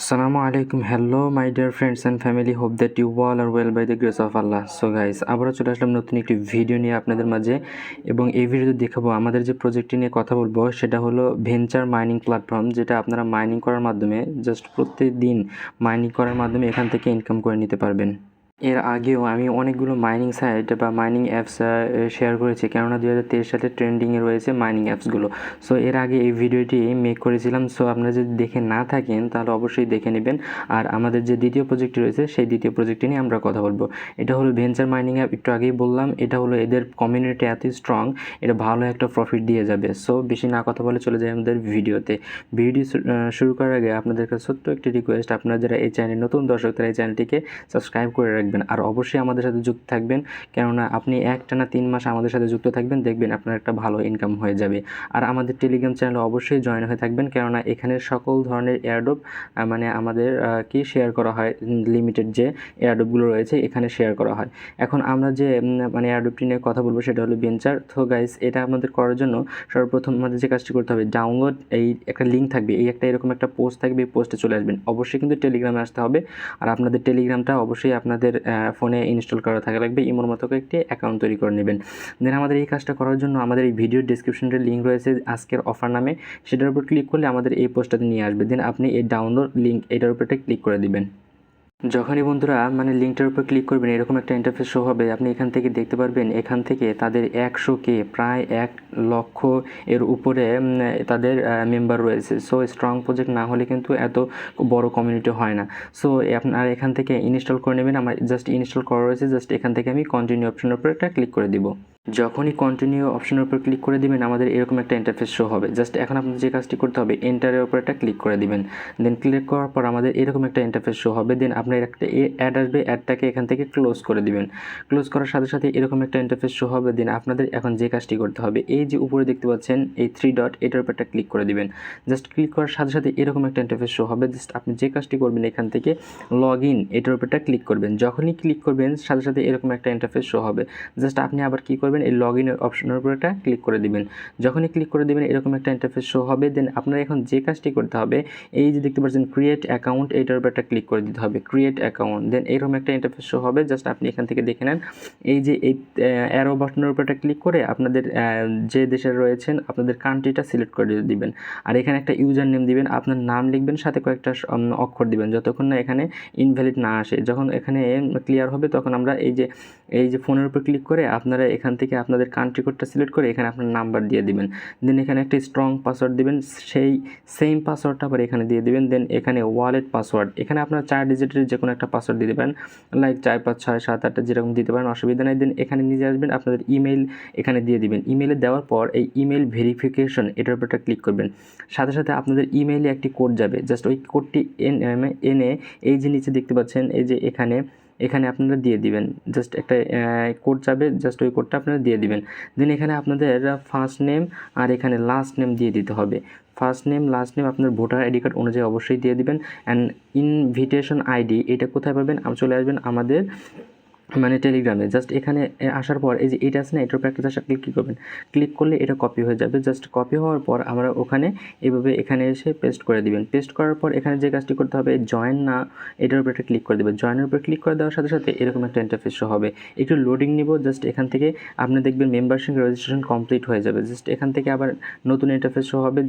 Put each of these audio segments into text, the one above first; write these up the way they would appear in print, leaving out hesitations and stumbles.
Assalamualaikum. Hello my dear friends and family. Hope that you all are well by the grace of Allah. So guys, আবারও চলে আসলাম নতুন একটি video নিয়ে আপনাদের মাঝে এবং এই ভিডিওতে দেখাবো আমাদের যে প্রজেক্টটি নিয়ে কথা বলবো সেটা হলো ভেঞ্চার মাইনিং প্ল্যাটফর্ম, যেটা আপনারা মাইনিং করার মাধ্যমে জাস্ট প্রত্যেকদিন মাইনিং করার মাধ্যমে এখান থেকে ইনকাম করে নিতে পারবেন। এর আগেও আমি অনেকগুলো মাইনিং সাইট বা মাইনিং অ্যাপস শেয়ার করেছি, কেননা 2023 সালে ট্রেন্ডিংয়ে রয়েছে মাইনিং অ্যাপসগুলো। সো এর আগে এই ভিডিওটি মেক করেছিলাম, সো আপনারা যদি দেখে না থাকেন তাহলে অবশ্যই দেখে নেবেন। আর আমাদের যে দ্বিতীয় প্রজেক্টটি রয়েছে সেই দ্বিতীয় প্রজেক্টটি নিয়ে আমরা কথা বলবো। এটা হলো ভেঞ্চার মাইনিং অ্যাপ, একটু আগেই বললাম। এটা হলো এদের কমিউনিটি এত স্ট্রং, এটা ভালো একটা প্রফিট দিয়ে যাবে। সো বেশি না কথা বলে চলে যাই আমাদের ভিডিওতে। ভিডিও শুরু করার আগে আপনাদের কাছে ছোট্ট একটি রিকোয়েস্ট, আপনারা যারা এই চ্যানেল নতুন দর্শক তারা এই চ্যানেলটিকে সাবস্ক্রাইব করে রাখবেন আর অবশ্যই আমাদের সাথে যুক্ত থাকবেন, কেননা আপনি একটানা 3 মাস আমাদের সাথে যুক্ত থাকবেন, দেখবেন আপনার একটা ভালো ইনকাম হয়ে যাবে। আর আমাদের টেলিগ্রাম চ্যানেলে অবশ্যই জয়েন হয়ে থাকবেন, কেননা এখানে সকল ধরনের এয়ারড্রপ মানে আমাদের কি শেয়ার করা হয়, লিমিটেড যে এয়ারড্রপগুলো রয়েছে এখানে শেয়ার করা হয়। এখন আমরা যে মানে এয়ারড্রপটি নিয়ে কথা বলবো সেটা হলো ভেঞ্চার। তো গাইস, এটা আমাদের করার জন্য সর্বপ্রথম আমাদের যে কাজটি করতে হবে, ডাউনলোড, এই একটা লিঙ্ক থাকবে, এই একটা এরকম একটা পোস্ট থাকবে, এই পোস্টে চলে আসবেন। অবশ্যই কিন্তু টেলিগ্রামে আসতে হবে, আর আপনাদের টেলিগ্রামটা অবশ্যই আপনাদের ফোনে ইনস্টল করা থাকা লাগবে। ইমোর মতো একটি অ্যাকাউন্ট তৈরি করে নেবেন। দেন আমাদের এই কাজটা করার জন্য আমাদের এই ভিডিও ডেসক্রিপশনের লিঙ্ক রয়েছে আজকের অফার নামে, সেটার উপর ক্লিক করলে আমাদের এই পোস্টটাতে নিয়ে আসবে। দেন আপনি এই ডাউনলোড লিঙ্ক এটার উপর ক্লিক করে দিবেন। যখনই বন্ধুরা মানে লিঙ্কটার উপর ক্লিক করবেন এরকম একটা ইন্টারফেস শো হবে। আপনি এখান থেকে দেখতে পারবেন, এখান থেকে তাদের 100K প্রায় 1 লক্ষ এর উপরে তাদের মেম্বার রয়েছে। সো স্ট্রং প্রজেক্ট না হলে কিন্তু এত বড় কমিউনিটি হয় না। সো আপনারা এখান থেকে ইনস্টল করে নেবেন। আমার জাস্ট ইনস্টল করা রয়েছে, জাস্ট এখান থেকে আমি কন্টিনিউ অপশনের উপর একটা ক্লিক করে দিব। যখনই কন্টিনিউ অপশনের উপর ক্লিক করে দিবেন আমাদের এরকম একটা ইন্টারফেস শো হবে। জাস্ট এখন আপনাদের যে কাজটি করতে হবে, এন্টারের উপর একটা ক্লিক করে দিবেন। দেন ক্লিক করার পর আমাদের এরকম একটা ইন্টারফেস শো হবে। দেন আপনার একটা অ্যাড আসবে, অ্যাডটাকে এখান থেকে ক্লোজ করে দিবেন। ক্লোজ করার সাথে সাথে এরকম একটা ইন্টারফেস শো হবে। দেন আপনাদের এখন যে কাজটি করতে হবে, এই যে উপরে দেখতে পাচ্ছেন এই 3 ডট, এটার উপর একটা ক্লিক করে দিবেন। জাস্ট ক্লিক করার সাথে সাথে এরকম একটা ইন্টারফেস শো হবে। জাস্ট আপনি যে কাজটি করবেন এখান থেকে লগ ইন, এটার উপর একটা ক্লিক করবেন। যখনই ক্লিক করবেন সাথে সাথে এরকম একটা ইন্টারফেস শো হবে। জাস্ট আপনি আবার কি করবেন, এই লগ ইনের অপশনের উপর একটা ক্লিক করে দিবেন। যখনই ক্লিক করে দিবেন এরকম একটা ইন্টারফেস শো হবে। দেন আপনারা এখন যে কাজটি করতে হবে, এই যে দেখতে পাচ্ছেন ক্রিয়েট অ্যাকাউন্ট, এইটার উপর একটা ক্লিক করে দিতে হবে, ক্রিয়েট অ্যাকাউন্ট। দেন এরকম একটা ইন্টারফেস শো হবে। জাস্ট আপনি এখান থেকে দেখে নেন, এই যে এই অ্যারো বাটনের উপর একটা ক্লিক করে আপনাদের যে দেশে রয়েছেন আপনাদের কান্ট্রিটা সিলেক্ট করে দিবেন। আর এখানে একটা ইউজার নেম দিবেন, আপনার নাম লিখবেন, সাথে কয়েকটা অক্ষর দিবেন, যতক্ষণ না এখানে ইনভ্যালিড না আসে। যখন এখানে ক্লিয়ার হবে তখন আমরা এই যে ফোনের উপর ক্লিক করে আপনারা এখান থেকে আপনাদের কান্ট্রি কোডটা সিলেক্ট করে এখানে আপনার নাম্বার দিয়ে দিবেন। দেন এখানে একটা স্ট্রং পাসওয়ার্ড দিবেন, সেই সেম পাসওয়ার্ডটা আবার এখানে দিয়ে দিবেন। দেন এখানে ওয়ালেট পাসওয়ার্ড, এখানে আপনারা 4 ডিজিটের যে কোনো একটা পাসওয়ার্ড দিতে পারেন, লাইক 4 5 6 7 8 যেরকম দিতে পারেন, অসুবিধা নেই। দেন এখানে নিয়ে আসবেন, আপনাদের ইমেল এখানে দিয়ে দিবেন। ইমেলে দেওয়ার পর এই ইমেল ভেরিফিকেশন এটার উপর একটা ক্লিক করবেন। সাথে সাথে আপনাদের ইমেইলে একটি কোড যাবে। জাস্ট ওই কোডটি এনে এই যে নিচে দেখতে পাচ্ছেন, এই যে এখানে আপনারা দিয়ে দিবেন। জাস্ট একটা কোড যাবে, জাস্ট ওই কোডটা আপনারা দিয়ে দিবেন। দেন এখানে আপনাদের ফার্স্ট নেম আর এখানে লাস্ট নেম দিয়ে দিতে হবে। ফার্স্ট নেম লাস্ট নেম আপনার ভোটার আইডি কার্ড অনুযায়ী অবশ্যই দিয়ে দিবেন। অ্যান্ড ইনভিটেশন আইডি এটা কোথায় পাবেন, চলে আসবেন আমাদের মানে টেলিগ্রামে। জাস্ট এখানে আসার পর এই যে এটা আছে না, এটার উপর একটা জাস্ট ক্লিক করবেন। ক্লিক করলে এটা কপি হয়ে যাবে। জাস্ট কপি হওয়ার পর আমরা ওখানে এইভাবে এখানে এসে পেস্ট করে দিবেন। পেস্ট করার পর এখানে যে কাজটি করতে হবে, জয়েন না এটার উপর একটা ক্লিক করে দেবেন। জয়েনের উপর ক্লিক করে দেওয়ার সাথে সাথে এরকম একটা ইন্টারফেস শো হবে। একটু লোডিং নিব। জাস্ট এখান থেকে আপনি দেখবেন মেম্বারশিপ রেজিস্ট্রেশন কমপ্লিট হয়ে যাবে। জাস্ট এখান থেকে আবার নতুন ইন্টারফেস শো হবে।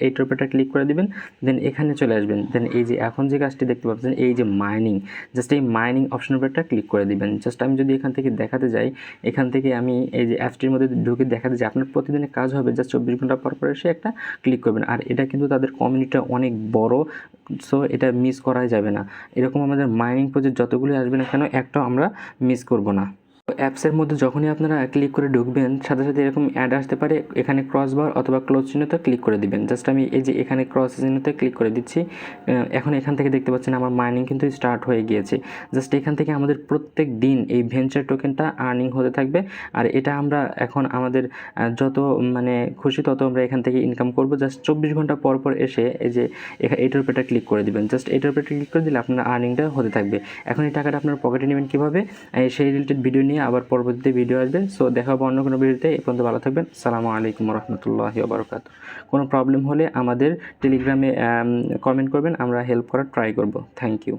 এইটার উপর একটা ক্লিক করে দিবেন। দেন এখানে চলে আসবেন। দেন এই যে এখন যে কাজটি দেখতে পাচ্ছেন, এই যে মাইনিং, জাস্ট এই মাইনিং অপশনের উপর একটা ক্লিক করে দিবেন। জাস্ট আমি যদি এখান থেকে দেখাতে যাই, এখান থেকে আমি এই যে অ্যাপসটির মধ্যে ঢুকে দেখাতে যাই, আপনার প্রতিদিনের কাজ হবে জাস্ট 24 ঘন্টা পর পর এসে একটা ক্লিক করবেন। আর এটা কিন্তু তাদের কমিউনিটিটা অনেক বড়, সো এটা মিস করাই যাবে না। এরকম আমাদের মাইনিং প্রজেক্ট যতগুলি আসবে না কেন, একটাও আমরা মিস করব না। অ্যাপসের মধ্যে যখনই আপনারা ক্লিক করে ঢুকবেন সাথে সাথে এরকম অ্যাড আসতে পারে, এখানে ক্রস বার অথবা ক্লোজ চিহ্নতে ক্লিক করে দিবেন। জাস্ট আমি এই যে এখানে ক্রস চিহ্নতে ক্লিক করে দিচ্ছি। এখন এখান থেকে দেখতে পাচ্ছেন আমার মাইনিং কিন্তু স্টার্ট হয়ে গিয়েছে। জাস্ট এখান থেকে আমাদের প্রত্যেক দিন এই ভেঞ্চার টোকেনটা আর্নিং হতে থাকবে। আর এটা আমরা এখন আমাদের যত মানে খুশি তত আমরা এখান থেকে ইনকাম করব। জাস্ট 24 ঘন্টা পর পর এসে এই যে এটার উপর ক্লিক করে দিবেন। জাস্ট এটার উপর ক্লিক করে দিলে আপনার আর্নিংটা হতে থাকবে। এখন এই টাকাটা আপনার পকেটে নেবেন কীভাবে, সেই রিলেটেড ভিডিও নিয়ে নিয়ে আবার পরবর্তীতে ভিডিও আসবে। সো দেখা হবে অন্য কোনো ভিডিওতে। এই পর্যন্ত ভালো থাকবেন। আসসালামু আলাইকুম রহমতুল্লাহি ওয়া বারাকাতুহু। কোনো প্রবলেম হলে আমাদের টেলিগ্রামে কমেন্ট করবেন, আমরা হেল্প করার ট্রাই করব। Thank you.